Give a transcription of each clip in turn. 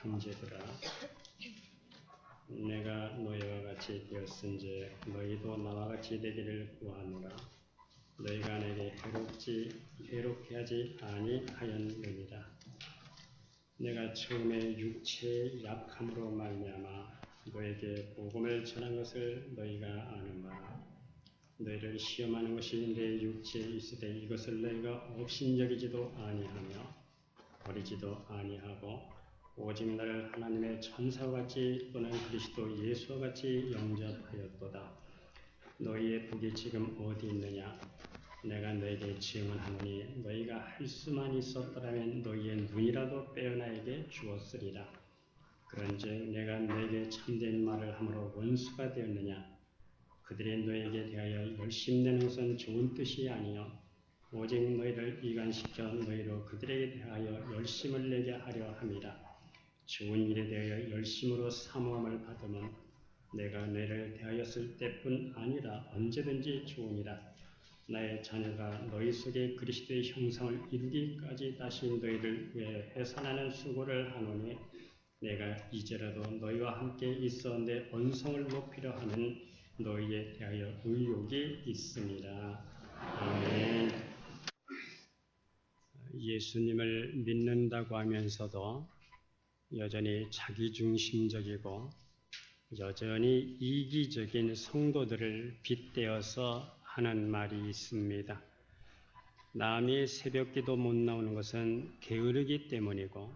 형제들아, 내가 너희와 같이 되었은즉 너희도 나와 같이 되기를 구하노라. 너희가 내게 해롭게 하지 아니하였느니라. 내가 처음에 육체의 약함으로 말미암아 너에게 복음을 전한 것을 너희가 아는 바라. 너희를 시험하는 것이 내 육체에 있으되 이것을 너희가 업신여기지도 아니하며 버리지도 아니하고 오직 나를 하나님의 천사와 같이 또는 그리스도 예수와 같이 영접하였도다. 너희의 복이 지금 어디 있느냐? 내가 너에게 증언하노니 너희가 할 수만 있었더라면 너희의 눈이라도 빼어 나에게 주었으리라. 그런즉 내가 너에게 참된 말을 함으로 원수가 되었느냐? 그들이 너에게 대하여 열심내는 것은 좋은 뜻이 아니요 오직 너희를 이간시켜 너희로 그들에게 대하여 열심을 내게 하려 함이라. 좋은 일에 대하여 열심으로 사모함을 받으면 내가 너희를 대하였을 때뿐 아니라 언제든지 좋으니라. 나의 자녀가 너희 속에 그리스도의 형상을 이루기까지 다시 너희를 위해 해산하는 수고를 하노니 내가 이제라도 너희와 함께 있어 내 언성을 높이려 하는 너희에 대하여 의욕이 있습니다. 아멘. 예수님을 믿는다고 하면서도 여전히 자기중심적이고 여전히 이기적인 성도들을 빗대어서 하는 말이 있습니다. 남이 새벽기도 못 나오는 것은 게으르기 때문이고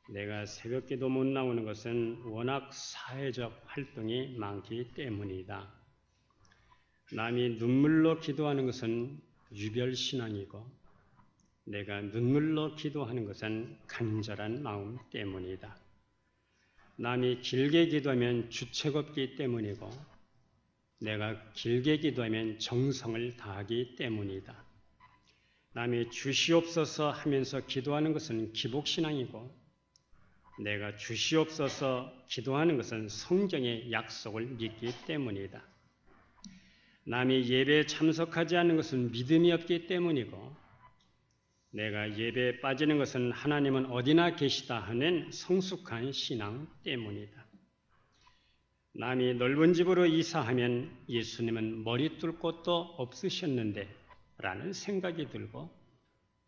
내가 새벽기도 못 나오는 것은 워낙 사회적 활동이 많기 때문이다. 남이 눈물로 기도하는 것은 유별신앙이고 내가 눈물로 기도하는 것은 간절한 마음 때문이다. 남이 길게 기도하면 주책 없기 때문이고 내가 길게 기도하면 정성을 다하기 때문이다. 남이 주시옵소서 하면서 기도하는 것은 기복신앙이고 내가 주시옵소서 기도하는 것은 성경의 약속을 믿기 때문이다. 남이 예배에 참석하지 않는 것은 믿음이 없기 때문이고 내가 예배에 빠지는 것은 하나님은 어디나 계시다 하는 성숙한 신앙 때문이다. 남이 넓은 집으로 이사하면 예수님은 머리 뚫 곳도 없으셨는데 라는 생각이 들고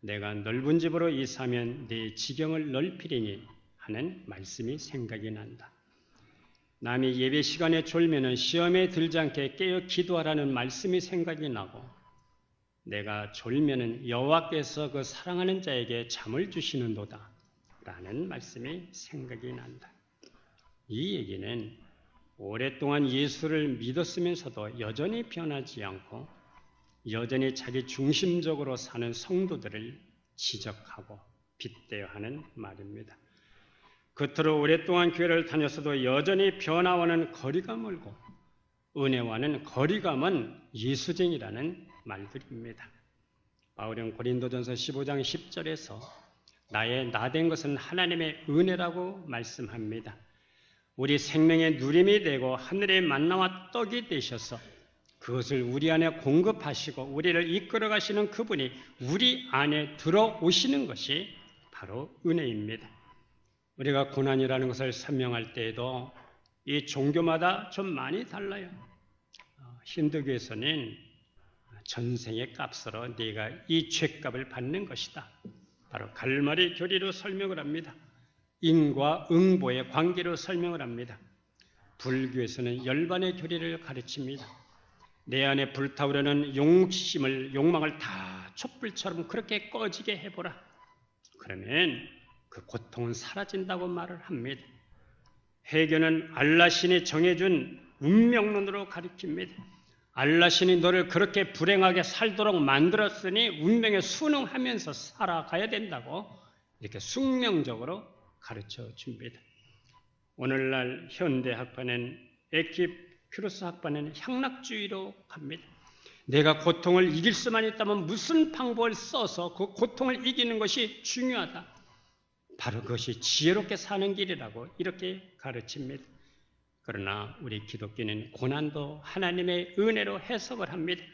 내가 넓은 집으로 이사하면 내 지경을 넓히리니 하는 말씀이 생각이 난다. 남이 예배 시간에 졸면은 시험에 들지 않게 깨어 기도하라는 말씀이 생각이 나고 내가 졸면은 여호와께서 그 사랑하는 자에게 잠을 주시는도다 라는 말씀이 생각이 난다. 이 얘기는 오랫동안 예수를 믿었으면서도 여전히 변하지 않고 여전히 자기 중심적으로 사는 성도들을 지적하고 빗대어 하는 말입니다. 겉으로 오랫동안 교회를 다녔어도 여전히 변화와는 거리가 멀고 은혜와는 거리가 먼 예수쟁이라는 말들입니다. 바울은 고린도전서 15장 10절에서 나의 나된 것은 하나님의 은혜라고 말씀합니다. 우리 생명의 누림이 되고 하늘의 만나와 떡이 되셔서 그것을 우리 안에 공급하시고 우리를 이끌어 가시는 그분이 우리 안에 들어오시는 것이 바로 은혜입니다. 우리가 고난이라는 것을 설명할 때에도 이 종교마다 좀 많이 달라요. 힌두교에서는 전생의 값으로 네가 이 죄값을 받는 것이다. 바로 갈마리 교리로 설명을 합니다. 인과 응보의 관계로 설명을 합니다. 불교에서는 열반의 교리를 가르칩니다. 내 안에 불타오르는 욕망을 다 촛불처럼 그렇게 꺼지게 해보라. 그러면 그 고통은 사라진다고 말을 합니다. 회교는 알라신이 정해준 운명론으로 가르칩니다. 알라신이 너를 그렇게 불행하게 살도록 만들었으니 운명에 순응하면서 살아가야 된다고 이렇게 숙명적으로 가르쳐 줍니다. 오늘날 현대 학파는 에피큐로스 학파는 향락주의로 갑니다. 내가 고통을 이길 수만 있다면 무슨 방법을 써서 그 고통을 이기는 것이 중요하다. 바로 그것이 지혜롭게 사는 길이라고 이렇게 가르칩니다. 그러나 우리 기독교는 고난도 하나님의 은혜로 해석을 합니다.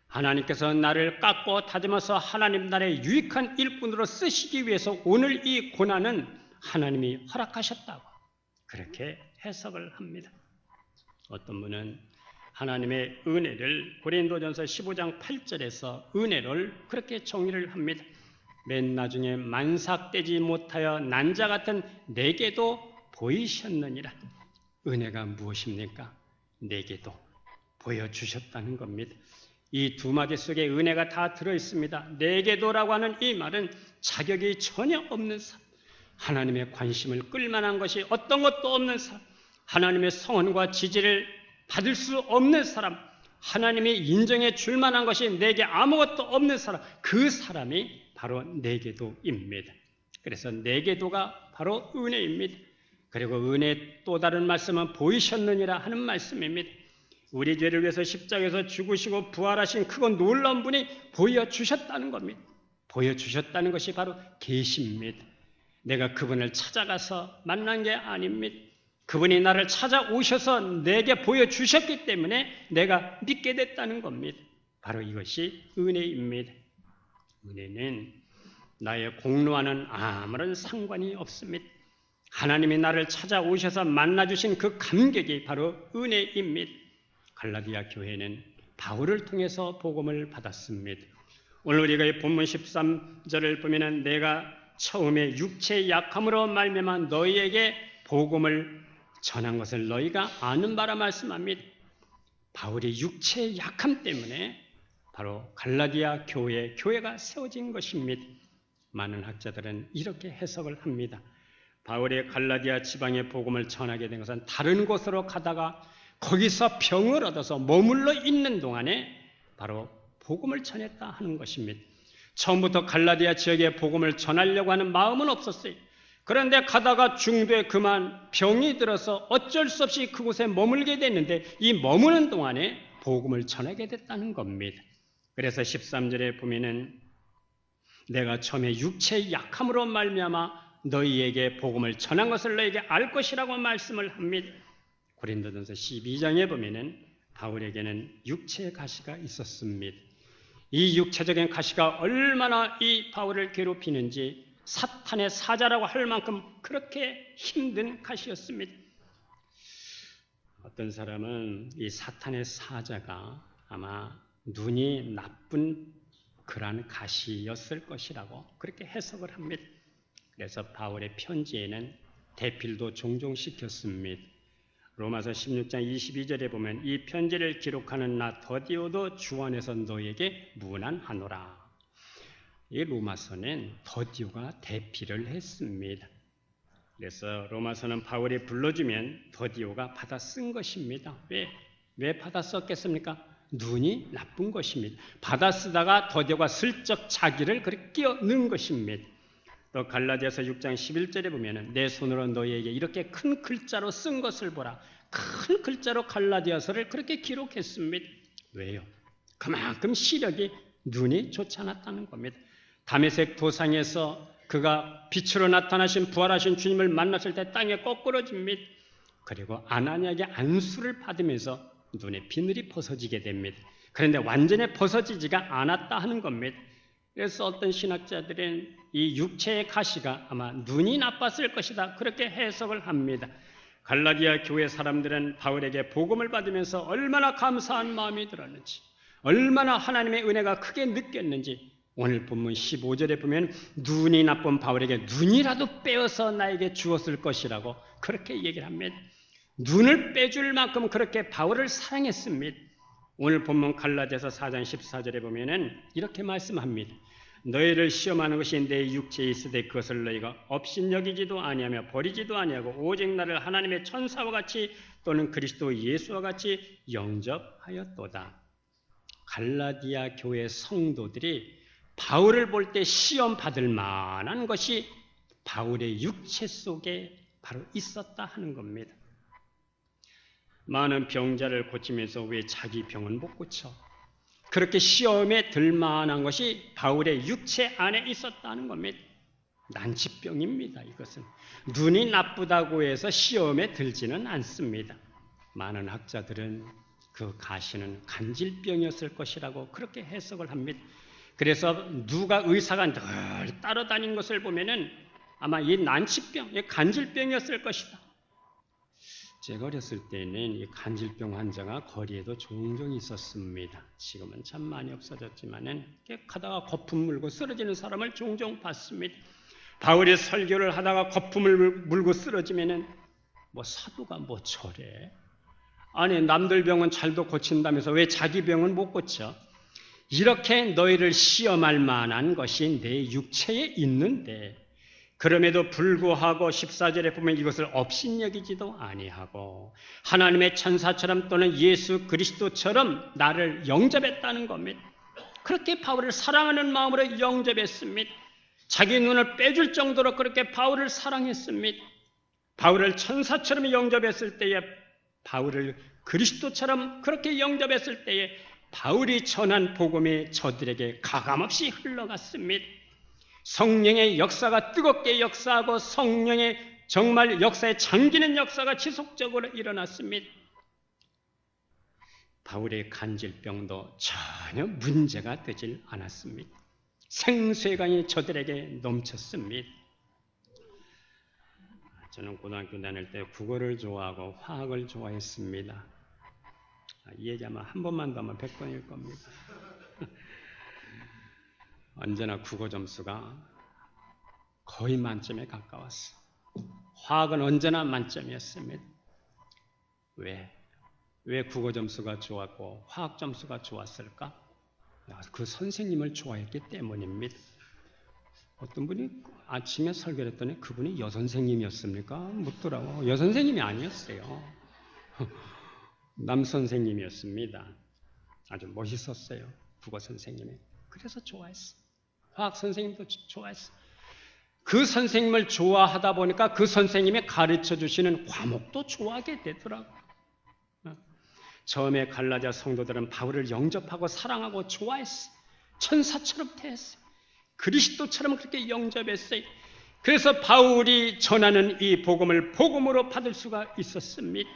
하나님께서 나를 깎고 다듬어서 하나님 나라의 유익한 일꾼으로 쓰시기 위해서 오늘 이 고난은 하나님이 허락하셨다고 그렇게 해석을 합니다. 어떤 분은 하나님의 은혜를 고린도전서 15장 8절에서 은혜를 그렇게 정의를 합니다. 맨 나중에 만삭되지 못하여 난자 같은 내게도 보이셨느니라. 은혜가 무엇입니까? 내게도 보여주셨다는 겁니다. 이 두 마디 속에 은혜가 다 들어있습니다. 내게도라고 하는 이 말은 자격이 전혀 없는 사람, 하나님의 관심을 끌만한 것이 어떤 것도 없는 사람, 하나님의 성원과 지지를 받을 수 없는 사람, 하나님이 인정해 줄 만한 것이 내게 아무것도 없는 사람, 그 사람이 바로 내게도입니다. 그래서 내게도가 바로 은혜입니다. 그리고 은혜의 또 다른 말씀은 보이셨느니라 하는 말씀입니다. 우리 죄를 위해서 십자가에서 죽으시고 부활하신 그건 놀라운 분이 보여주셨다는 겁니다. 보여주셨다는 것이 바로 계시입니다. 내가 그분을 찾아가서 만난 게 아닙니다. 그분이 나를 찾아오셔서 내게 보여주셨기 때문에 내가 믿게 됐다는 겁니다. 바로 이것이 은혜입니다. 은혜는 나의 공로와는 아무런 상관이 없습니다. 하나님이 나를 찾아오셔서 만나주신 그 감격이 바로 은혜입니다. 갈라디아 교회는 바울을 통해서 복음을 받았습니다. 오늘 우리가 이 본문 13절을 보면은 내가 처음에 육체의 약함으로 말미암아 너희에게 복음을 전한 것을 너희가 아는 바라 말씀합니다. 바울이 육체의 약함 때문에 바로 갈라디아 교회가 세워진 것입니다. 많은 학자들은 이렇게 해석을 합니다. 바울이 갈라디아 지방의 복음을 전하게 된 것은 다른 곳으로 가다가 거기서 병을 얻어서 머물러 있는 동안에 바로 복음을 전했다 하는 것입니다. 처음부터 갈라디아 지역에 복음을 전하려고 하는 마음은 없었어요. 그런데 가다가 중도에 그만 병이 들어서 어쩔 수 없이 그곳에 머물게 됐는데 이 머무는 동안에 복음을 전하게 됐다는 겁니다. 그래서 13절에 보면은 내가 처음에 육체의 약함으로 말미암아 너희에게 복음을 전한 것을 너희에게 알 것이라고 말씀을 합니다. 고린도전서 12장에 보면은 바울에게는 육체의 가시가 있었습니다. 이 육체적인 가시가 얼마나 이 바울을 괴롭히는지 사탄의 사자라고 할 만큼 그렇게 힘든 가시였습니다. 어떤 사람은 이 사탄의 사자가 아마 눈이 나쁜 그러한 가시였을 것이라고 그렇게 해석을 합니다. 그래서 바울의 편지에는 대필도 종종 시켰습니다. 로마서 16장 22절에 보면 이 편지를 기록하는 나 더디오도 주 안에서 너에게 문안하노라. 이 로마서는 더디오가 대필을 했습니다. 그래서 로마서는 바울이 불러주면 더디오가 받아 쓴 것입니다. 왜 받아 썼겠습니까? 눈이 나쁜 것입니다. 받아 쓰다가 더디오가 슬쩍 자기를 그렇게 끼워 넣은 것입니다. 또 갈라디아서 6장 11절에 보면 내 손으로 너희에게 이렇게 큰 글자로 쓴 것을 보라. 큰 글자로 갈라디아서를 그렇게 기록했습니다. 왜요? 그만큼 시력이 눈이 좋지 않았다는 겁니다. 다메섹 도상에서 그가 빛으로 나타나신 부활하신 주님을 만났을 때 땅에 거꾸러집니다. 그리고 아나니아에게 안수를 받으면서 눈에 비늘이 벗어지게 됩니다. 그런데 완전히 벗어지지가 않았다 하는 겁니다. 그래서 어떤 신학자들은 이 육체의 가시가 아마 눈이 나빴을 것이다 그렇게 해석을 합니다. 갈라디아 교회 사람들은 바울에게 복음을 받으면서 얼마나 감사한 마음이 들었는지, 얼마나 하나님의 은혜가 크게 느꼈는지 오늘 본문 15절에 보면 눈이 나쁜 바울에게 눈이라도 빼어서 나에게 주었을 것이라고 그렇게 얘기를 합니다. 눈을 빼줄 만큼 그렇게 바울을 사랑했습니다. 오늘 본문 갈라디아서 4장 14절에 보면은 이렇게 말씀합니다. 너희를 시험하는 것이 내 육체에 있으되 그것을 너희가 업신여기지도 아니하며 버리지도 아니하고 오직 나를 하나님의 천사와 같이 또는 그리스도 예수와 같이 영접하였도다. 갈라디아 교회 성도들이 바울을 볼 때 시험 받을 만한 것이 바울의 육체 속에 바로 있었다 하는 겁니다. 많은 병자를 고치면서 왜 자기 병은 못 고쳐? 그렇게 시험에 들 만한 것이 바울의 육체 안에 있었다는 겁니다. 난치병입니다. 이것은 눈이 나쁘다고 해서 시험에 들지는 않습니다. 많은 학자들은 그 가시는 간질병이었을 것이라고 그렇게 해석을 합니다. 그래서 누가 의사가 늘 따라다닌 것을 보면은 아마 이 난치병, 이 간질병이었을 것이다. 제가 어렸을 때는 이 간질병 환자가 거리에도 종종 있었습니다. 지금은 참 많이 없어졌지만은 가다가 거품 물고 쓰러지는 사람을 종종 봤습니다. 바울이 설교를 하다가 거품을 물고 쓰러지면은 뭐 사도가 뭐 저래? 아니 남들 병은 잘도 고친다면서 왜 자기 병은 못 고쳐? 이렇게 너희를 시험할 만한 것이 내 육체에 있는데 그럼에도 불구하고 14절에 보면 이것을 업신여기지도 아니하고 하나님의 천사처럼 또는 예수 그리스도처럼 나를 영접했다는 겁니다. 그렇게 바울을 사랑하는 마음으로 영접했습니다. 자기 눈을 빼줄 정도로 그렇게 바울을 사랑했습니다. 바울을 천사처럼 영접했을 때에 바울을 그리스도처럼 그렇게 영접했을 때에 바울이 전한 복음이 저들에게 가감없이 흘러갔습니다. 성령의 역사가 뜨겁게 역사하고 성령의 정말 역사에 잠기는 역사가 지속적으로 일어났습니다. 바울의 간질병도 전혀 문제가 되질 않았습니다. 생수의강이 저들에게 넘쳤습니다. 저는 고등학교 다닐 때 국어를 좋아하고 화학을 좋아했습니다. 이 얘기하면 한 번만 더 하면 100번일 겁니다. 언제나 국어 점수가 거의 만점에 가까웠어. 화학은 언제나 만점이었습니다. 왜 국어 점수가 좋았고 화학 점수가 좋았을까? 그 선생님을 좋아했기 때문입니다. 어떤 분이 아침에 설교를 했더니 그분이 여선생님이었습니까? 묻더라고. 여선생님이 아니었어요. 남선생님이었습니다. 아주 멋있었어요. 국어 선생님이. 그래서 좋아했어. 화학 선생님도 좋아했어. 그 선생님을 좋아하다 보니까 그 선생님이 가르쳐 주시는 과목도 좋아하게 되더라고. 처음에 갈라디아 성도들은 바울을 영접하고 사랑하고 좋아했어. 천사처럼 대했어. 그리스도처럼 그렇게 영접했어요. 그래서 바울이 전하는 이 복음을 복음으로 받을 수가 있었습니다.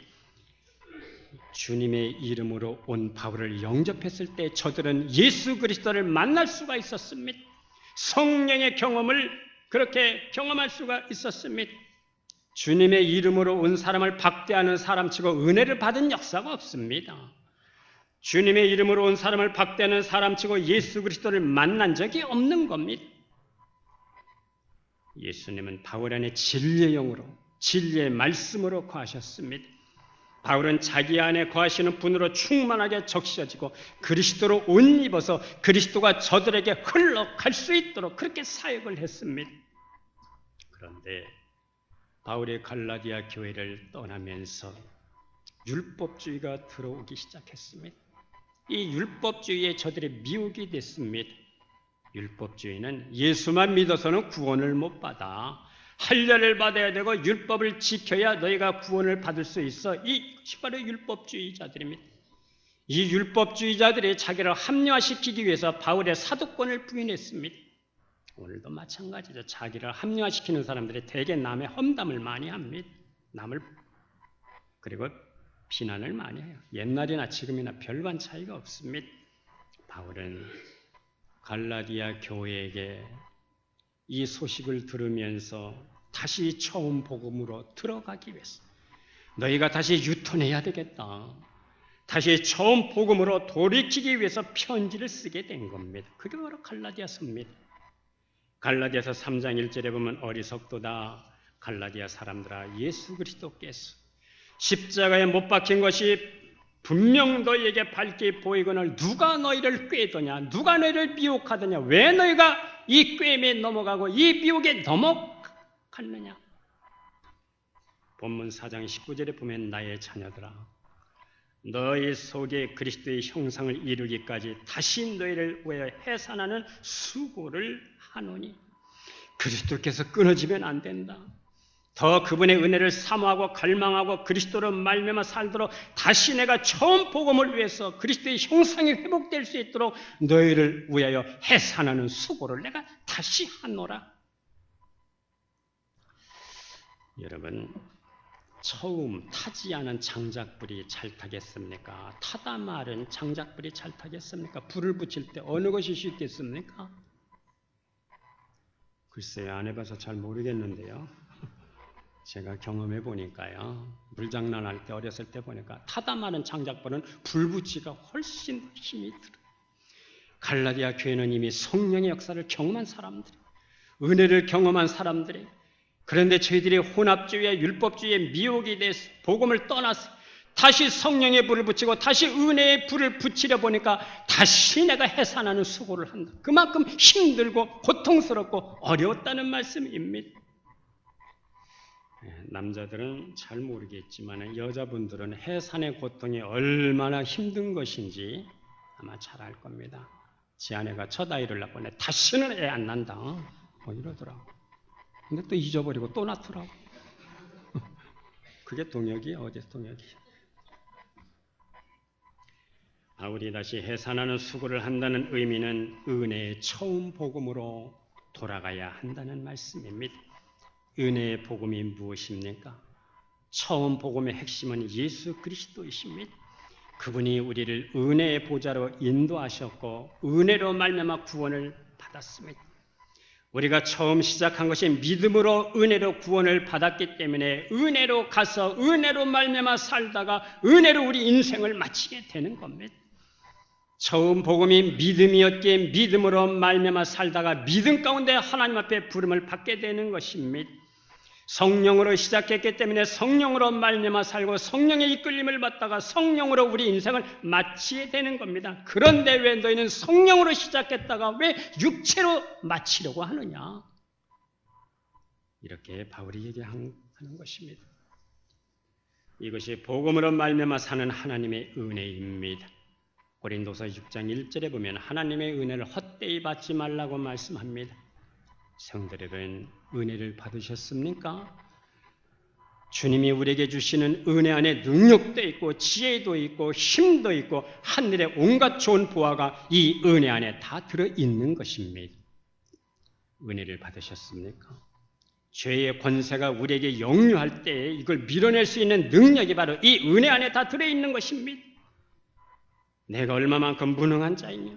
주님의 이름으로 온 바울을 영접했을 때 저들은 예수 그리스도를 만날 수가 있었습니다. 성령의 경험을 그렇게 경험할 수가 있었습니다. 주님의 이름으로 온 사람을 박대하는 사람치고 은혜를 받은 역사가 없습니다. 주님의 이름으로 온 사람을 박대하는 사람치고 예수 그리스도를 만난 적이 없는 겁니다. 예수님은 바울 안에 진리의 영으로 진리의 말씀으로 거하셨습니다. 바울은 자기 안에 거하시는 분으로 충만하게 적셔지고 그리스도로 옷 입어서 그리스도가 저들에게 흘러갈 수 있도록 그렇게 사역을 했습니다. 그런데 바울이 갈라디아 교회를 떠나면서 율법주의가 들어오기 시작했습니다. 이 율법주의에 저들이 미혹이 됐습니다. 율법주의는 예수만 믿어서는 구원을 못 받아. 할례를 받아야 되고 율법을 지켜야 너희가 구원을 받을 수 있어. 이것이 바로 율법주의자들입니다. 이 율법주의자들이 자기를 합리화시키기 위해서 바울의 사도권을 부인했습니다. 오늘도 마찬가지죠. 자기를 합리화시키는 사람들이 대개 남의 험담을 많이 합니다. 남을 그리고 비난을 많이 해요. 옛날이나 지금이나 별반 차이가 없습니다. 바울은 갈라디아 교회에게 이 소식을 들으면서 다시 처음 복음으로 들어가기 위해서 너희가 다시 유턴해야 되겠다. 다시 처음 복음으로 돌이키기 위해서 편지를 쓰게 된 겁니다. 그게 바로 갈라디아서입니다. 갈라디아서 3장 1절에 보면 어리석도다 갈라디아 사람들아 예수 그리스도께서 십자가에 못 박힌 것이 분명 너희에게 밝게 보이거늘 누가 너희를 꾀더냐 누가 너희를 미혹하더냐 왜 너희가 이 꾀임에 넘어가고 이 미혹에 넘어갔느냐. 본문 4장 19절에 보면 나의 자녀들아 너희 속에 그리스도의 형상을 이루기까지 다시 너희를 위하여 해산하는 수고를 하노니 그리스도께서 끊어지면 안 된다. 더 그분의 은혜를 사모하고 갈망하고 그리스도로 말미암아 살도록 다시 내가 처음 복음을 위해서 그리스도의 형상이 회복될 수 있도록 너희를 위하여 해산하는 수고를 내가 다시 하노라. 여러분 처음 타지 않은 장작불이 잘 타겠습니까? 타다 말은 장작불이 잘 타겠습니까? 불을 붙일 때 어느 것이 쉽겠습니까? 글쎄요, 안 해봐서 잘 모르겠는데요. 제가 경험해 보니까요. 물장난할 때 어렸을 때 보니까 타다 마는 장작보다는 불붙이가 훨씬 더 힘이 들어요. 갈라디아 교회는 이미 성령의 역사를 경험한 사람들이, 은혜를 경험한 사람들이, 그런데 저희들이 혼합주의와 율법주의의 미혹이 돼서 복음을 떠나서 다시 성령의 불을 붙이고 다시 은혜의 불을 붙이려 보니까 다시 내가 해산하는 수고를 한다. 그만큼 힘들고 고통스럽고 어려웠다는 말씀입니다. 남자들은 잘 모르겠지만 여자분들은 해산의 고통이 얼마나 힘든 것인지 아마 잘 알 겁니다. 지 아내가 첫 아이를 낳고 다시는 애 안 난다 뭐 이러더라고. 근데 또 잊어버리고 또 낳더라고. 그게 동역이야. 어디서 동역이. 우리 다시 해산하는 수고를 한다는 의미는 은혜의 처음 복음으로 돌아가야 한다는 말씀입니다. 은혜의 복음이 무엇입니까? 처음 복음의 핵심은 예수 그리스도이십니다. 그분이 우리를 은혜의 보좌로 인도하셨고 은혜로 말미암아 구원을 받았습니다. 우리가 처음 시작한 것이 믿음으로 은혜로 구원을 받았기 때문에 은혜로 가서 은혜로 말미암아 살다가 은혜로 우리 인생을 마치게 되는 겁니다. 처음 복음이 믿음이었기에 믿음으로 말미암아 살다가 믿음 가운데 하나님 앞에 부름을 받게 되는 것입니다. 성령으로 시작했기 때문에 성령으로 말미암아 살고 성령의 이끌림을 받다가 성령으로 우리 인생을 마치게 되는 겁니다. 그런데 왜 너희는 성령으로 시작했다가 왜 육체로 마치려고 하느냐? 이렇게 바울이 얘기하는 것입니다. 이것이 복음으로 말미암아 사는 하나님의 은혜입니다. 고린도서 6장 1절에 보면 하나님의 은혜를 헛되이 받지 말라고 말씀합니다. 성도 여러분, 은혜를 받으셨습니까? 주님이 우리에게 주시는 은혜 안에 능력도 있고 지혜도 있고 힘도 있고 하늘의 온갖 좋은 보화가 이 은혜 안에 다 들어있는 것입니다. 은혜를 받으셨습니까? 죄의 권세가 우리에게 역류할 때 이걸 밀어낼 수 있는 능력이 바로 이 은혜 안에 다 들어있는 것입니다. 내가 얼마만큼 무능한 자이며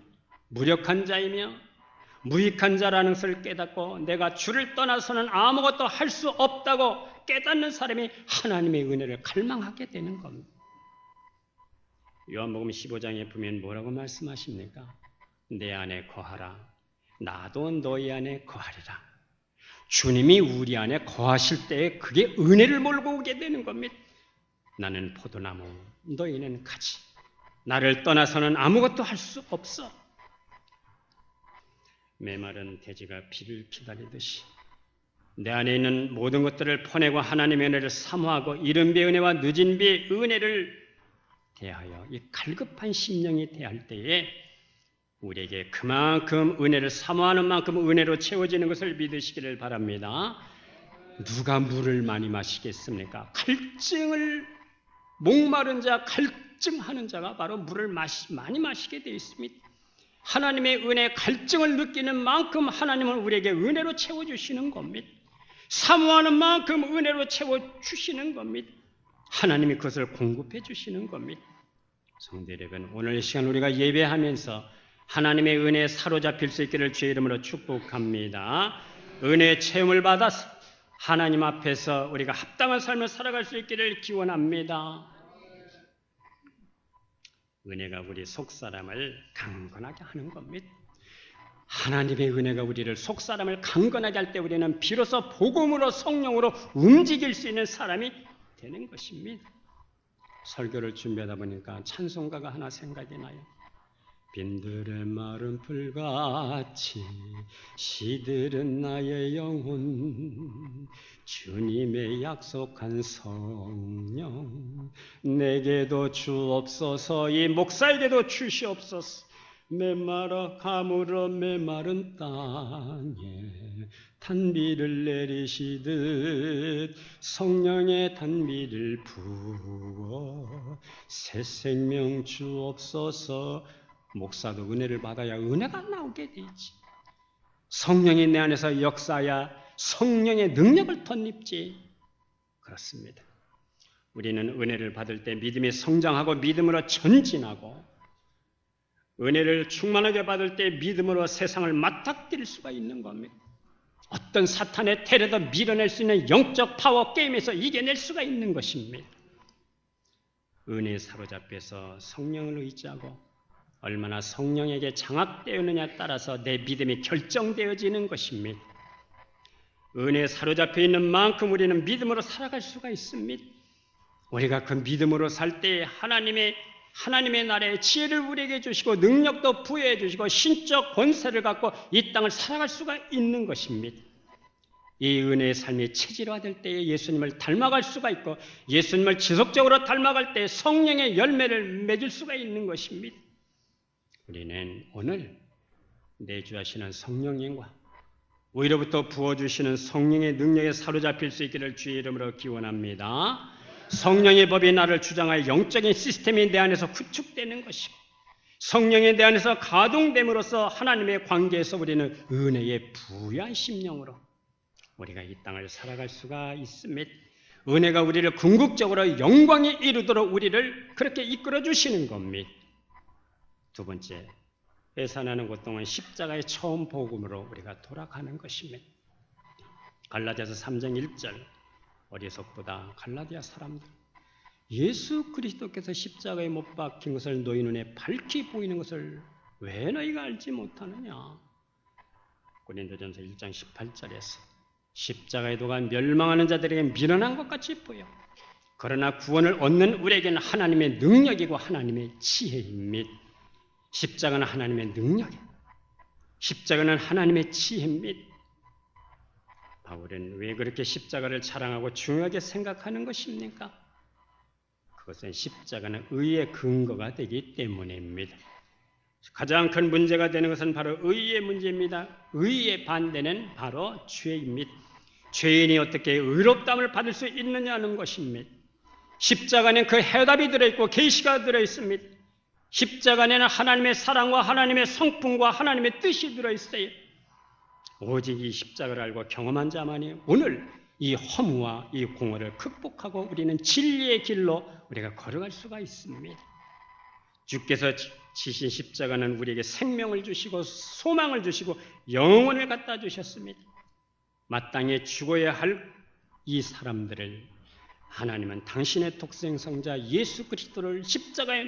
무력한 자이며 무익한 자라는 것을 깨닫고 내가 주를 떠나서는 아무것도 할 수 없다고 깨닫는 사람이 하나님의 은혜를 갈망하게 되는 겁니다. 요한복음 15장에 보면 뭐라고 말씀하십니까? 내 안에 거하라. 나도 너희 안에 거하리라. 주님이 우리 안에 거하실 때 그게 은혜를 몰고 오게 되는 겁니다. 나는 포도나무, 너희는 가지. 나를 떠나서는 아무것도 할 수 없어. 메마른 돼지가 비를 기다리듯이 내 안에 있는 모든 것들을 퍼내고 하나님의 은혜를 사모하고 이른 비의 은혜와 늦은 비의 은혜를 대하여 이 갈급한 심령이 대할 때에 우리에게 그만큼 은혜를 사모하는 만큼 은혜로 채워지는 것을 믿으시기를 바랍니다. 누가 물을 많이 마시겠습니까? 갈증을 목마른 자, 갈증하는 자가 바로 물을 많이 마시게 되어 있습니다. 하나님의 은혜 갈증을 느끼는 만큼 하나님은 우리에게 은혜로 채워주시는 겁니다. 사모하는 만큼 은혜로 채워주시는 겁니다. 하나님이 그것을 공급해 주시는 겁니다. 성도 여러분, 오늘 이 시간 우리가 예배하면서 하나님의 은혜에 사로잡힐 수 있기를 주의 이름으로 축복합니다. 은혜의 체험을 받아서 하나님 앞에서 우리가 합당한 삶을 살아갈 수 있기를 기원합니다. 은혜가 우리 속사람을 강건하게 하는 겁니다. 하나님의 은혜가 우리를 속사람을 강건하게 할 때 우리는 비로소 복음으로 성령으로 움직일 수 있는 사람이 되는 것입니다. 설교를 준비하다 보니까 찬송가가 하나 생각이 나요. 빈들의 마른 풀같이 시들은 나의 영혼 주님의 약속한 성령 내게도 주옵소서. 이 목사에게도 주시옵소서. 메마라 가물어 메마른 땅에 단비를 내리시듯 성령의 단비를 부어 새 생명 주옵소서. 목사도 은혜를 받아야 은혜가 나오게 되지. 성령이 내 안에서 역사야 성령의 능력을 덧입지. 그렇습니다. 우리는 은혜를 받을 때 믿음이 성장하고 믿음으로 전진하고 은혜를 충만하게 받을 때 믿음으로 세상을 맞닥뜨릴 수가 있는 겁니다. 어떤 사탄의 테러도 밀어낼 수 있는 영적 파워 게임에서 이겨낼 수가 있는 것입니다. 은혜에 사로잡혀서 성령을 의지하고 얼마나 성령에게 장악되었느냐에 따라서 내 믿음이 결정되어지는 것입니다. 은혜에 사로잡혀 있는 만큼 우리는 믿음으로 살아갈 수가 있습니다. 우리가 그 믿음으로 살 때에 하나님의 나라의 지혜를 우리에게 주시고 능력도 부여해 주시고 신적 권세를 갖고 이 땅을 살아갈 수가 있는 것입니다. 이 은혜의 삶이 체질화될 때에 예수님을 닮아갈 수가 있고 예수님을 지속적으로 닮아갈 때 성령의 열매를 맺을 수가 있는 것입니다. 우리는 오늘 내주하시는 성령님과 위로부터 부어주시는 성령의 능력에 사로잡힐 수 있기를 주의 이름으로 기원합니다. 성령의 법이 나를 주장하여 영적인 시스템이 내 안에서 구축되는 것이고 성령이 내 안에서 가동됨으로써 하나님의 관계에서 우리는 은혜의 부유한 심령으로 우리가 이 땅을 살아갈 수가 있습니다. 은혜가 우리를 궁극적으로 영광에 이르도록 우리를 그렇게 이끌어 주시는 겁니다. 두 번째, 해산하는 고통은 십자가의 처음 복음으로 우리가 돌아가는 것입니다. 갈라디아서 3장 1절 어리석보다 갈라디아 사람들 예수 그리스도께서 십자가에 못 박힌 것을 너희 눈에 밝히 보이는 것을 왜 너희가 알지 못하느냐. 고린도전서 1장 18절에서 십자가의 도가 멸망하는 자들에게 미련한 것 같이 보여 그러나 구원을 얻는 우리에게는 하나님의 능력이고 하나님의 지혜입니다. 십자가는 하나님의 능력이에요. 십자가는 하나님의 지혜입니다. 바울은 왜 그렇게 십자가를 자랑하고 중요하게 생각하는 것입니까? 그것은 십자가는 의의 근거가 되기 때문입니다. 가장 큰 문제가 되는 것은 바로 의의 문제입니다. 의의 반대는 바로 죄입니다. 죄인이 어떻게 의롭다함을 받을 수 있느냐는 것입니다. 십자가는 그 해답이 들어있고 계시가 들어있습니다. 십자가에는 하나님의 사랑과 하나님의 성품과 하나님의 뜻이 들어있어요. 오직 이 십자가를 알고 경험한 자만이 오늘 이 허무와 이 공허를 극복하고 우리는 진리의 길로 우리가 걸어갈 수가 있습니다. 주께서 지신 십자가는 우리에게 생명을 주시고 소망을 주시고 영혼을 갖다 주셨습니다. 마땅히 죽어야 할 이 사람들을 하나님은 당신의 독생성자 예수 그리스도를 십자가에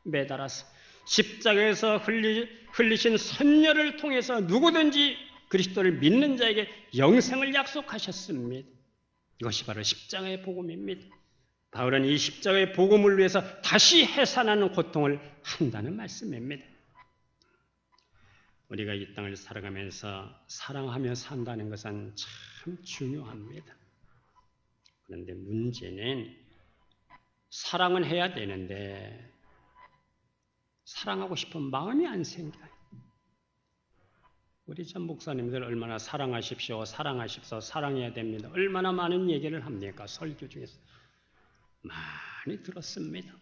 매달아서 십자가에서 흘리신 선녀를 통해서 누구든지 그리스도를 믿는 자에게 영생을 약속하셨습니다. 이것이 바로 십자가의 복음입니다. 바울은 이 십자가의 복음을 위해서 다시 해산하는 고통을 한다는 말씀입니다. 우리가 이 땅을 살아가면서 사랑하며 산다는 것은 참 중요합니다. 그런데 문제는 사랑은 해야 되는데 사랑하고 싶은 마음이 안 생겨요. 우리 전 목사님들 얼마나 사랑하십시오, 사랑하십시오, 사랑해야 됩니다. 얼마나 많은 얘기를 합니까? 설교 중에서. 많이 들었습니다.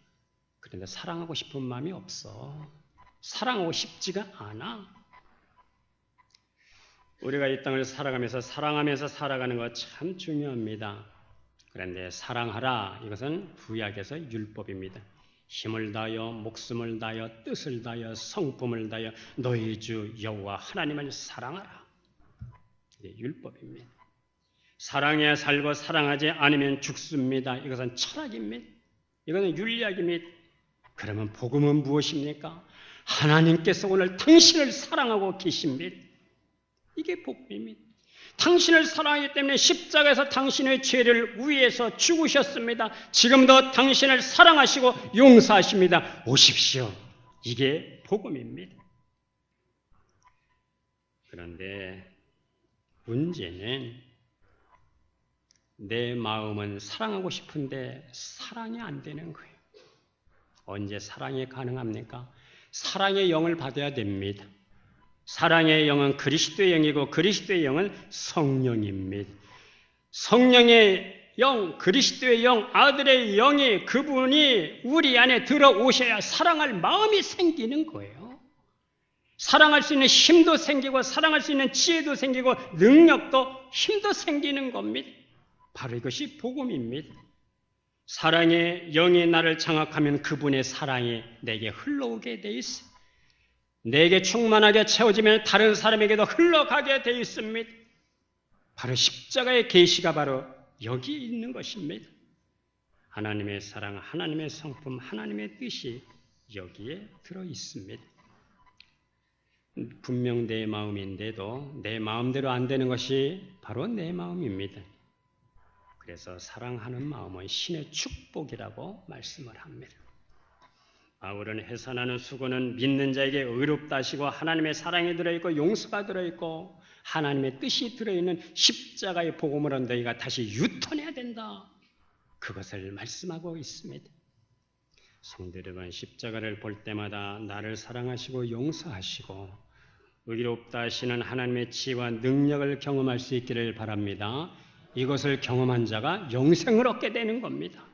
그런데 사랑하고 싶은 마음이 없어. 사랑하고 싶지가 않아. 우리가 이 땅을 살아가면서 사랑하면서 살아가는 것 참 중요합니다. 그런데 사랑하라 이것은 구약에서 율법입니다. 힘을 다하여 목숨을 다하여 뜻을 다하여 성품을 다하여 너희 주 여호와 하나님을 사랑하라. 이게 율법입니다. 사랑해야 살고 사랑하지 않으면 죽습니다. 이것은 철학입니다. 이것은 윤리학입니다. 그러면 복음은 무엇입니까? 하나님께서 오늘 당신을 사랑하고 계십니다. 이게 복음입니다. 당신을 사랑하기 때문에 십자가에서 당신의 죄를 위해서 죽으셨습니다. 지금도 당신을 사랑하시고 용서하십니다. 오십시오. 이게 복음입니다. 그런데 문제는 내 마음은 사랑하고 싶은데 사랑이 안 되는 거예요. 언제 사랑이 가능합니까? 사랑의 영을 받아야 됩니다. 사랑의 영은 그리스도의 영이고 그리스도의 영은 성령입니다. 성령의 영, 그리스도의 영, 아들의 영이 그분이 우리 안에 들어오셔야 사랑할 마음이 생기는 거예요. 사랑할 수 있는 힘도 생기고 사랑할 수 있는 지혜도 생기고 능력도 힘도 생기는 겁니다. 바로 이것이 복음입니다. 사랑의 영이 나를 장악하면 그분의 사랑이 내게 흘러오게 돼 있어요. 내게 충만하게 채워지면 다른 사람에게도 흘러가게 돼 있습니다. 바로 십자가의 계시가 바로 여기 있는 것입니다. 하나님의 사랑, 하나님의 성품, 하나님의 뜻이 여기에 들어 있습니다. 분명 내 마음인데도 내 마음대로 안 되는 것이 바로 내 마음입니다. 그래서 사랑하는 마음은 신의 축복이라고 말씀을 합니다. 바울은 해산하는 수고는 믿는 자에게 의롭다 하시고 하나님의 사랑이 들어있고 용서가 들어있고 하나님의 뜻이 들어있는 십자가의 복음으로 너희가 다시 유턴해야 된다. 그것을 말씀하고 있습니다. 성도 여러분, 십자가를 볼 때마다 나를 사랑하시고 용서하시고 의롭다 하시는 하나님의 지혜와 능력을 경험할 수 있기를 바랍니다. 이것을 경험한 자가 영생을 얻게 되는 겁니다.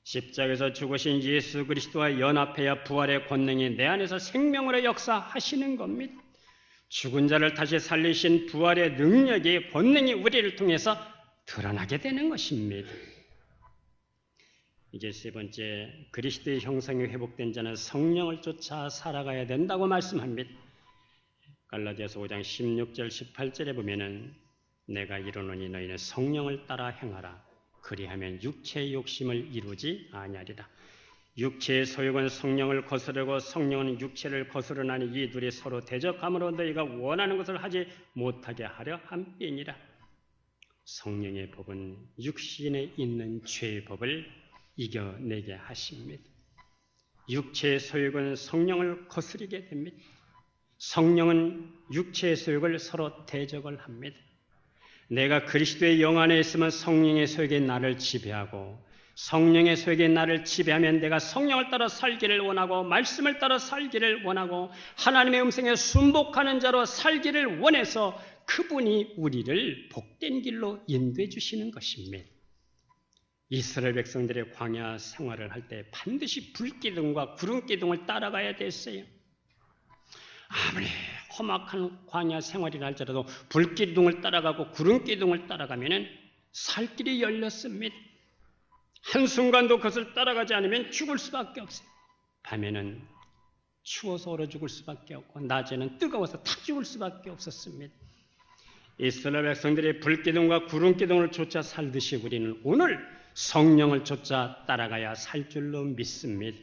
십자가에서 죽으신 예수 그리스도와 연합해야 부활의 권능이 내 안에서 생명으로 역사하시는 겁니다. 죽은 자를 다시 살리신 부활의 능력이 권능이 우리를 통해서 드러나게 되는 것입니다. 이제 세 번째, 그리스도의 형상이 회복된 자는 성령을 쫓아 살아가야 된다고 말씀합니다. 갈라디아서 5장 16절 18절에 보면은 내가 이르노니 너희는 성령을 따라 행하라. 그리하면 육체의 욕심을 이루지 아니하리라. 육체의 소욕은 성령을 거스르고 성령은 육체를 거스르나니 이 둘이 서로 대적함으로 너희가 원하는 것을 하지 못하게 하려 함이니라. 성령의 법은 육신에 있는 죄의 법을 이겨내게 하십니다. 육체의 소욕은 성령을 거스르게 됩니다. 성령은 육체의 소욕을 서로 대적을 합니다. 내가 그리스도의 영 안에 있으면 성령의 소욕이 나를 지배하고 성령의 소욕이 나를 지배하면 내가 성령을 따라 살기를 원하고 말씀을 따라 살기를 원하고 하나님의 음성에 순복하는 자로 살기를 원해서 그분이 우리를 복된 길로 인도해 주시는 것입니다. 이스라엘 백성들의 광야 생활을 할 때 반드시 불기둥과 구름기둥을 따라가야 됐어요. 아무리 험악한 광야 생활이라 할지라도 불기둥을 따라가고 구름기둥을 따라가면 살 길이 열렸습니다. 한순간도 그것을 따라가지 않으면 죽을 수밖에 없어요. 밤에는 추워서 얼어 죽을 수밖에 없고 낮에는 뜨거워서 타 죽을 수밖에 없었습니다. 이스라엘 백성들이 불기둥과 구름기둥을 쫓아 살듯이 우리는 오늘 성령을 쫓아 따라가야 살 줄로 믿습니다.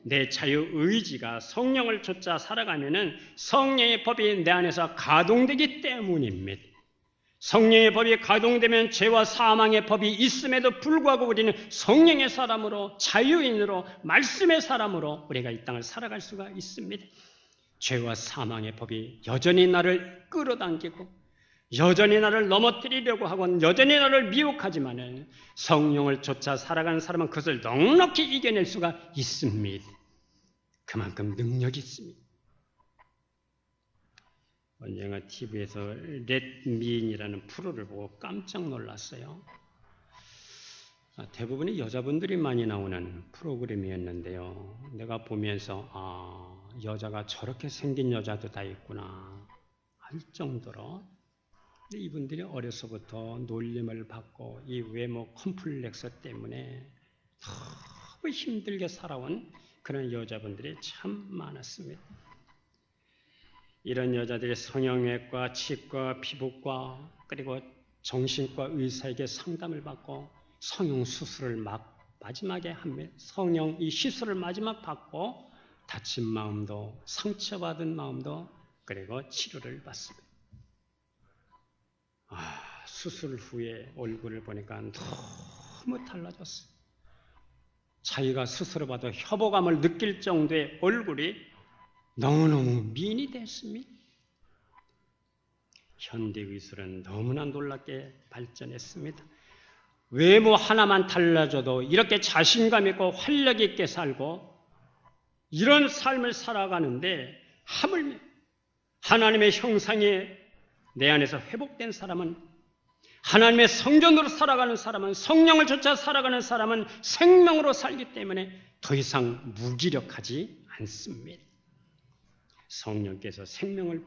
내 자유의지가 성령을 쫓아 살아가면 성령의 법이 내 안에서 가동되기 때문입니다. 성령의 법이 가동되면 죄와 사망의 법이 있음에도 불구하고 우리는 성령의 사람으로 자유인으로 말씀의 사람으로 우리가 이 땅을 살아갈 수가 있습니다. 죄와 사망의 법이 여전히 나를 끌어당기고 여전히 나를 넘어뜨리려고 하고 여전히 나를 미혹하지만 성령을 쫓아 살아가는 사람은 그것을 넉넉히 이겨낼 수가 있습니다. 그만큼 능력이 있습니다. 언젠가 TV에서 렛미인이라는 프로를 보고 깜짝 놀랐어요. 대부분이 여자분들이 많이 나오는 프로그램이었는데요. 내가 보면서 여자가 저렇게 생긴 여자도 다 있구나 할 정도로 이분들이 어려서부터 놀림을 받고 이 외모 컴플렉스 때문에 너무 힘들게 살아온 그런 여자분들이 참 많았습니다. 이런 여자들이 성형외과, 치과, 피부과 그리고 정신과 의사에게 상담을 받고 성형수술을 마지막에 합니다. 성형 이 시술을 마지막 받고 다친 마음도 상처받은 마음도 그리고 치료를 받습니다. 수술 후에 얼굴을 보니까 너무 달라졌어요. 자기가 스스로 봐도 혐오감을 느낄 정도의 얼굴이 너무너무 미인이 됐습니다. 현대의술은 너무나 놀랍게 발전했습니다. 외모 하나만 달라져도 이렇게 자신감 있고 활력 있게 살고 이런 삶을 살아가는데 하물며 하나님의 형상이 내 안에서 회복된 사람은 하나님의 성전으로 살아가는 사람은 성령을 쫓아 살아가는 사람은 생명으로 살기 때문에 더 이상 무기력하지 않습니다. 성령께서 생명을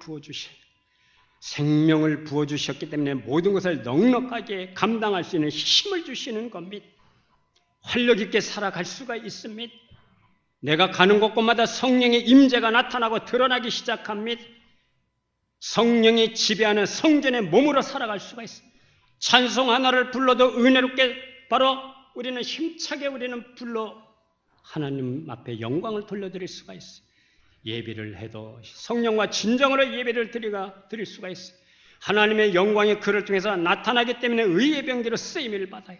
부어주셨기 때문에 모든 것을 넉넉하게 감당할 수 있는 힘을 주시는 겁니다. 활력 있게 살아갈 수가 있습니다. 내가 가는 곳곳마다 성령의 임재가 나타나고 드러나기 시작합니다. 성령이 지배하는 성전의 몸으로 살아갈 수가 있어요. 찬송 하나를 불러도 은혜롭게 바로 우리는 힘차게 우리는 불러 하나님 앞에 영광을 돌려드릴 수가 있어요. 예배를 해도 성령과 진정으로 예배를 드릴 수가 있어요. 하나님의 영광이 그를 통해서 나타나기 때문에 의의 병기로 쓰임을 받아요.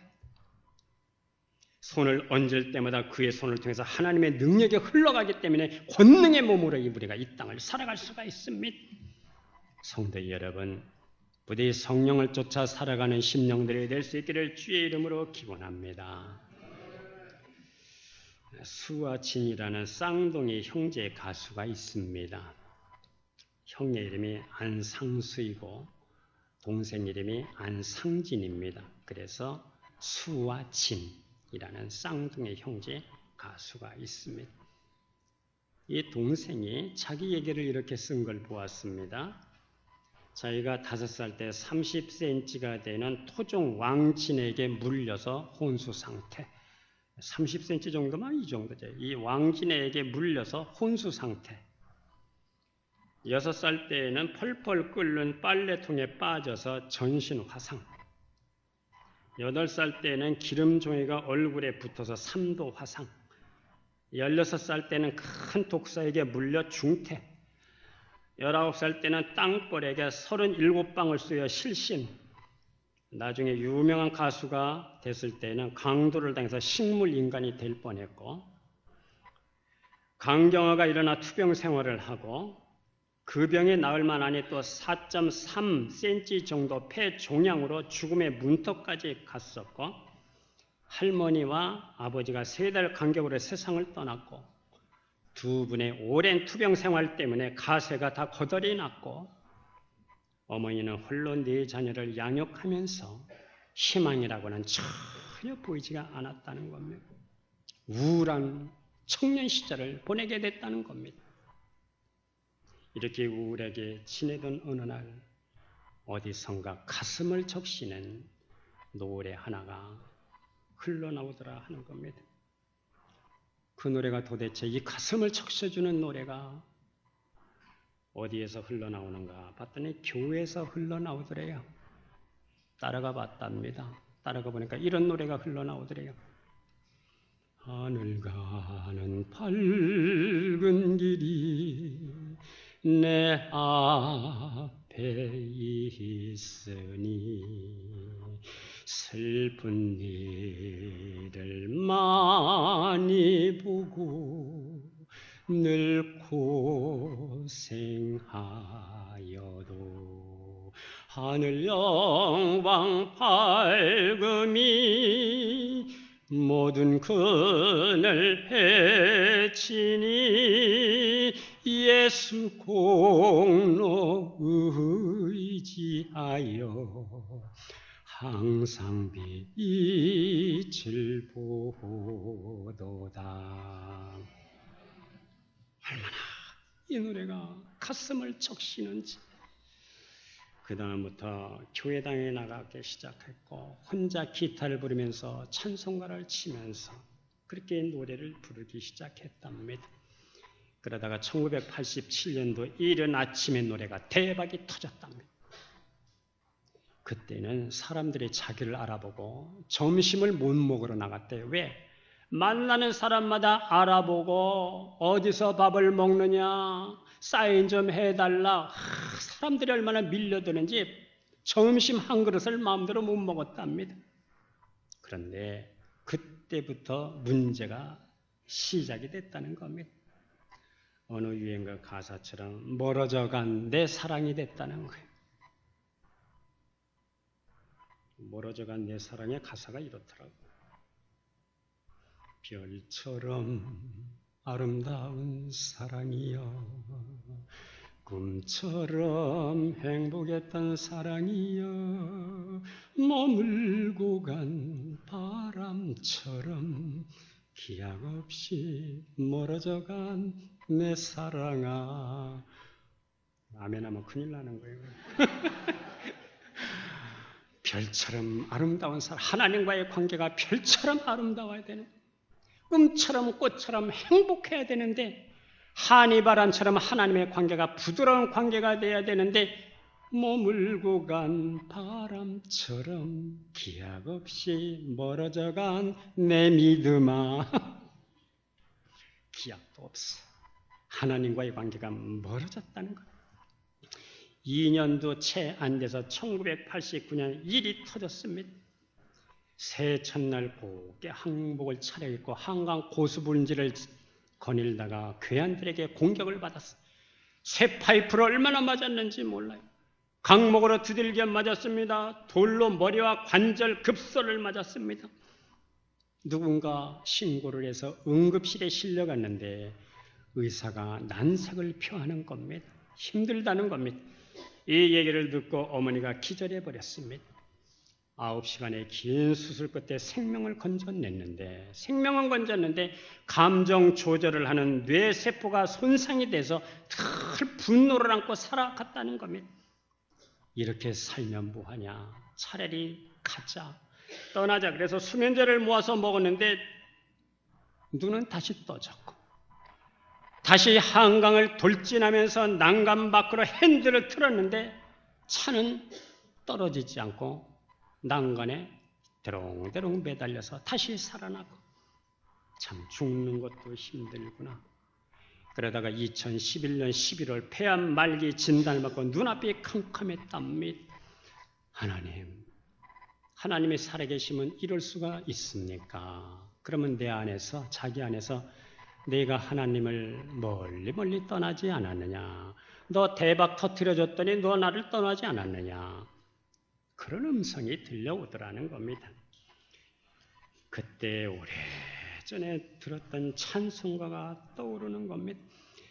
손을 얹을 때마다 그의 손을 통해서 하나님의 능력이 흘러가기 때문에 권능의 몸으로 우리가 이 땅을 살아갈 수가 있습니다. 성도 여러분, 부디 성령을 쫓아 살아가는 심령들이 될 수 있기를 주의 이름으로 기원합니다. 수와 진이라는 쌍둥이 형제 가수가 있습니다. 형의 이름이 안상수이고 동생 이름이 안상진입니다. 그래서 수와 진이라는 쌍둥이 형제 가수가 있습니다. 이 동생이 자기 얘기를 이렇게 쓴 걸 보았습니다. 자기가 5살 때 30cm가 되는 토종 왕진에게 물려서 혼수 상태, 30cm 정도면 이 정도죠. 이 왕진에게 물려서 혼수 상태. 6살 때에는 펄펄 끓는 빨래통에 빠져서 전신 화상. 8살 때에는 기름종이가 얼굴에 붙어서 3도 화상. 16살 때는 큰 독사에게 물려 중태. 19살 때는 땅벌에게 37방을 쏘여 실신. 나중에 유명한 가수가 됐을 때는 강도를 당해서 식물인간이 될 뻔했고, 강경화가 일어나 투병 생활을 하고 그 병이 나을 만하니 또 4.3cm 정도 폐종양으로 죽음의 문턱까지 갔었고, 할머니와 아버지가 3달 간격으로 세상을 떠났고, 두 분의 오랜 투병 생활 때문에 가세가 다 거덜이 났고, 어머니는 홀로 4자녀를 양육하면서 희망이라고는 전혀 보이지가 않았다는 겁니다. 우울한 청년 시절을 보내게 됐다는 겁니다. 이렇게 우울하게 지내던 어느 날 어디선가 가슴을 적시는 노래 하나가 흘러나오더라 하는 겁니다. 그 노래가 도대체 이 가슴을 적셔주는 노래가 어디에서 흘러나오는가 봤더니 교회에서 흘러나오더래요. 따라가 봤답니다. 따라가 보니까 이런 노래가 흘러나오더래요. 하늘 가는 밝은 길이 내 앞에 있으니 슬픈 일을 많이 보고 늘 고생하여도 하늘 영광 밝음이 모든 그늘 해치니 예수 공로 의지하여 항상 빛을 보도다. 얼마나 이 노래가 가슴을 적시는지. 그 다음부터 교회당에 나가기 시작했고 혼자 기타를 부르면서 찬송가를 치면서 그렇게 노래를 부르기 시작했답니다. 그러다가 1987년도 이른 아침에 노래가 대박이 터졌답니다. 그때는 사람들이 자기를 알아보고 점심을 못 먹으러 나갔대요. 왜? 만나는 사람마다 알아보고 어디서 밥을 먹느냐, 사인 좀 해달라. 사람들이 얼마나 밀려드는지 점심 한 그릇을 마음대로 못 먹었답니다. 그런데 그때부터 문제가 시작이 됐다는 겁니다. 어느 유행가 가사처럼 멀어져간 내 사랑이 됐다는 거예요. 멀어져간 내 사랑의 가사가 이렇더라고요. 별처럼 아름다운 사랑이여, 꿈처럼 행복했던 사랑이여, 머물고 간 바람처럼 기약 없이 멀어져간 내 사랑아. 아멘 하면 큰일 나는 거예요. 별처럼 아름다운 사랑, 하나님과의 관계가 별처럼 아름다워야 되는, 꿈처럼 꽃처럼 행복해야 되는데 한이바람처럼 하나님의 관계가 부드러운 관계가 돼야 되는데 머물고 간 바람처럼 기약 없이 멀어져 간 내 믿음아. 기약도 없어. 하나님과의 관계가 멀어졌다는 것. 2년도 채 안 돼서 1989년 일이 터졌습니다. 새해 첫날 곱게 항복을 차려입고 한강 고수분지를 거닐다가 괴한들에게 공격을 받았어요. 쇠 파이프를 얼마나 맞았는지 몰라요. 강목으로 두들겨 맞았습니다. 돌로 머리와 관절 급소를 맞았습니다. 누군가 신고를 해서 응급실에 실려갔는데 의사가 난색을 표하는 겁니다. 힘들다는 겁니다. 이 얘기를 듣고 어머니가 기절해 버렸습니다. 9시간의 긴 수술 끝에 생명은 건졌는데 감정 조절을 하는 뇌세포가 손상이 돼서 늘 분노를 안고 살아갔다는 겁니다. 이렇게 살면 뭐하냐. 차라리 가자. 떠나자. 그래서 수면제를 모아서 먹었는데 눈은 다시 떠졌고 다시 한강을 돌진하면서 난간 밖으로 핸들을 틀었는데 차는 떨어지지 않고 난간에 대롱대롱 매달려서 다시 살아나고 참 죽는 것도 힘들구나. 그러다가 2011년 11월 폐암 말기 진단을 받고 눈앞이 캄캄했답니다. 하나님의 살아계심은 이럴 수가 있습니까? 그러면 내 안에서 자기 안에서 내가 하나님을 멀리 떠나지 않았느냐? 너 대박 터뜨려줬더니 너 나를 떠나지 않았느냐? 그런 음성이 들려오더라는 겁니다. 그때 오래전에 들었던 찬송가가 떠오르는 겁니다.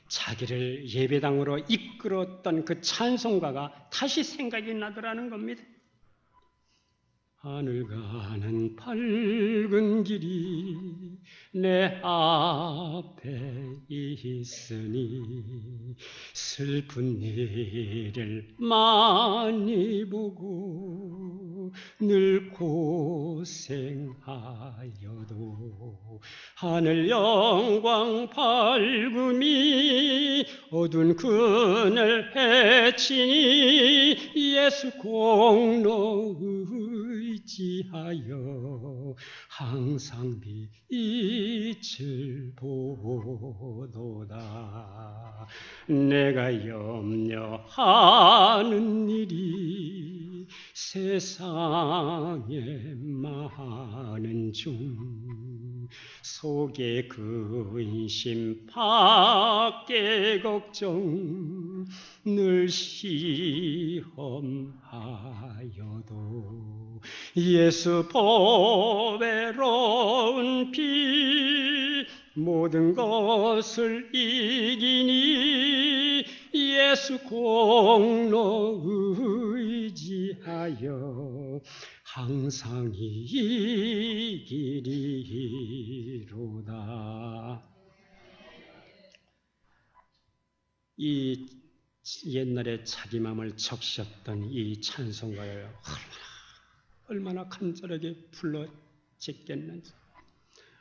자기를 예배당으로 이끌었던 그 찬송가가 다시 생각이 나더라는 겁니다. 하늘 가는 밝은 길이 내 앞에 있으니 슬픈 일을 많이 보고 늘 고생하여도 하늘 영광 밝음이 어두운 그늘 해치니 예수 공로 의지하여 항상 빛을 보도다. 내가 염려하는 일이 세상에 많은 중 속에 근심 밖에 걱정 늘 시험하여도 예수 보배로운 피 모든 것을 이기니 예수 공로 의지하여 항상 이기리로다. 이 옛날에 자기 마음을 적셨던 이 찬송가를 얼마나 간절하게 불러 제꼈는지,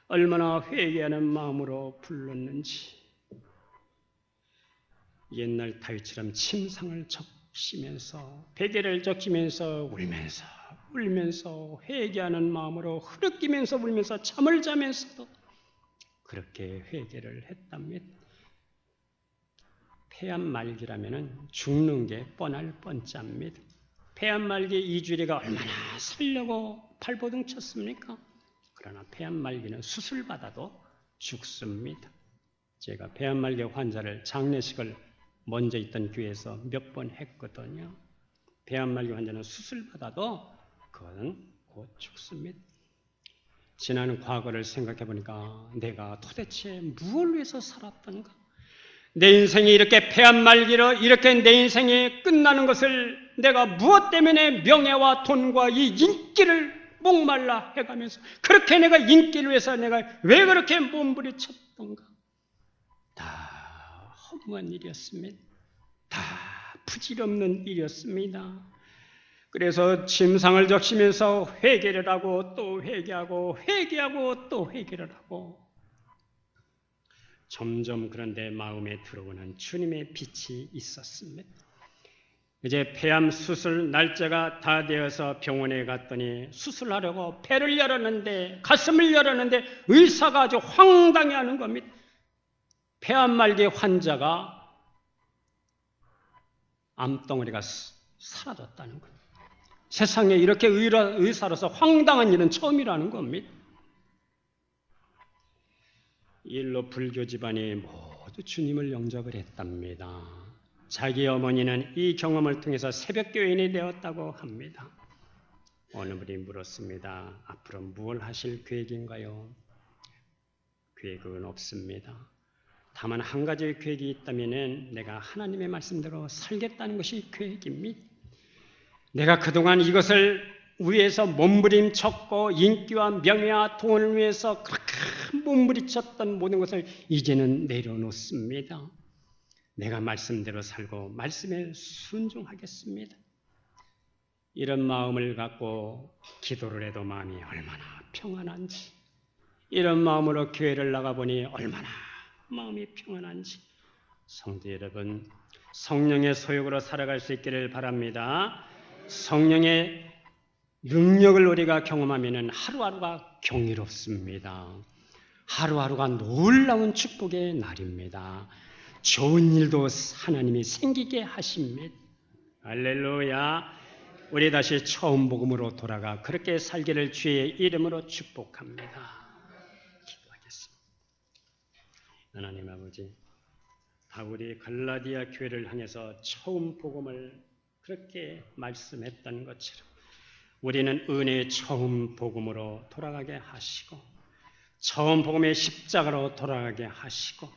얼마나 회개하는 마음으로 불렀는지. 옛날 다윗처럼 침상을 적시면서 베개를 적시면서 울면서 회개하는 마음으로 흐느끼면서 울면서 잠을 자면서도 그렇게 회개를 했답니다. 폐암 말기라면 죽는 게 뻔할 뻔짭니다. 폐암 말기 이주리가 얼마나 살려고 발버둥 쳤습니까? 그러나 폐암 말기는 수술받아도 죽습니다. 제가 폐암 말기 환자를 장례식을 먼저 있던 교회에서 몇 번 했거든요. 폐암 말기 환자는 수술받아도 그건 곧 죽습니다. 지난 과거를 생각해 보니까 내가 도대체 무엇을 위해서 살았던가? 내 인생이 이렇게 폐암 말기로 이렇게 내 인생이 끝나는 것을 내가 무엇 때문에 명예와 돈과 이 인기를 목말라 해가면서 그렇게 내가 인기를 위해서 내가 왜 그렇게 몸부림쳤던가? 다 허무한 일이었습니다. 다 부질없는 일이었습니다. 그래서 침상을 적시면서 회개를 하고 또 회개하고 또 회개를 하고 점점 그런데 마음에 들어오는 주님의 빛이 있었습니다. 이제 폐암 수술 날짜가 다 되어서 병원에 갔더니 수술하려고 폐를 열었는데, 가슴을 열었는데 의사가 아주 황당해하는 겁니다. 폐암 말기 환자가 암덩어리가 사라졌다는 거예요. 세상에 이렇게 의사로서 황당한 일은 처음이라는 겁니다. 이 일로 불교 집안이 모두 주님을 영접을 했답니다. 자기 어머니는 이 경험을 통해서 새벽교인이 되었다고 합니다. 어느 분이 물었습니다. 앞으로 무엇을 하실 계획인가요? 계획은 없습니다. 다만 한 가지의 계획이 있다면 내가 하나님의 말씀대로 살겠다는 것이 계획입니다. 내가 그동안 이것을 위해서 몸부림쳤고 인기와 명예와 돈을 위해서 그렇게 몸부림쳤던 모든 것을 이제는 내려놓습니다. 내가 말씀대로 살고 말씀에 순종하겠습니다. 이런 마음을 갖고 기도를 해도 마음이 얼마나 평안한지, 이런 마음으로 교회를 나가보니 얼마나 마음이 평안한지, 성도 여러분, 성령의 소욕으로 살아갈 수 있기를 바랍니다. 성령의 능력을 우리가 경험하면 하루하루가 경이롭습니다. 하루하루가 놀라운 축복의 날입니다. 좋은 일도 하나님이 생기게 하십니다. 할렐루야. 우리 다시 처음 복음으로 돌아가 그렇게 살기를 주의 이름으로 축복합니다. 기도하겠습니다. 하나님 아버지, 바울이 갈라디아 교회를 향해서 처음 복음을 그렇게 말씀했던 것처럼 우리는 은혜의 처음 복음으로 돌아가게 하시고, 처음 복음의 십자가로 돌아가게 하시고,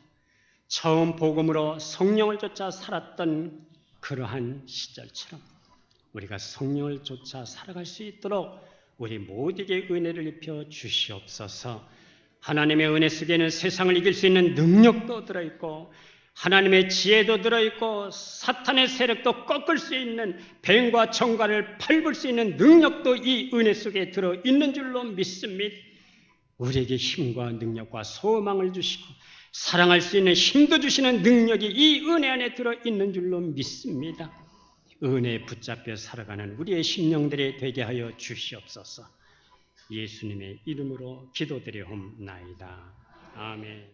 처음 복음으로 성령을 쫓아 살았던 그러한 시절처럼 우리가 성령을 쫓아 살아갈 수 있도록 우리 모두에게 은혜를 입혀 주시옵소서. 하나님의 은혜 속에는 세상을 이길 수 있는 능력도 들어있고, 하나님의 지혜도 들어있고, 사탄의 세력도 꺾을 수 있는, 뱀과 정갈을 밟을 수 있는 능력도 이 은혜 속에 들어있는 줄로 믿습니다. 우리에게 힘과 능력과 소망을 주시고 사랑할 수 있는 힘도 주시는 능력이 이 은혜 안에 들어있는 줄로 믿습니다. 은혜에 붙잡혀 살아가는 우리의 심령들이 되게 하여 주시옵소서. 예수님의 이름으로 기도드려옵나이다. 아멘.